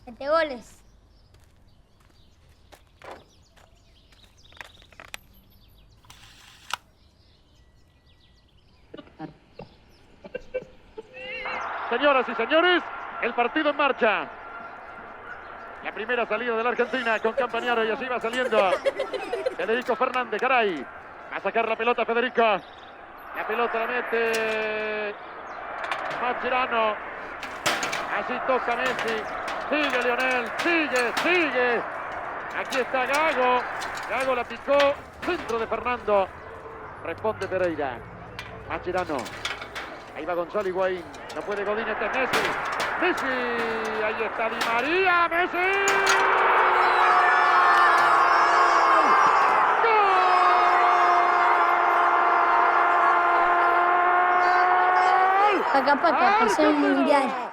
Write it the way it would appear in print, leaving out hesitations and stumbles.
7 goles. Señoras y señores, el partido en marcha. La primera salida de la Argentina con Campagnaro y así va saliendo Federico Fernández, Garay. Va a sacar la pelota Federico. La pelota la mete Mascherano. Así toca Messi. Sigue Lionel, sigue. Aquí está Gago. Gago la picó. Centro de Fernando. Responde Pereira. Mascherano. Ahí va Gonzalo Higuaín. No puede Godín, este es Messi. Ahí está Di María. Messi. Paca, pasó el mundial.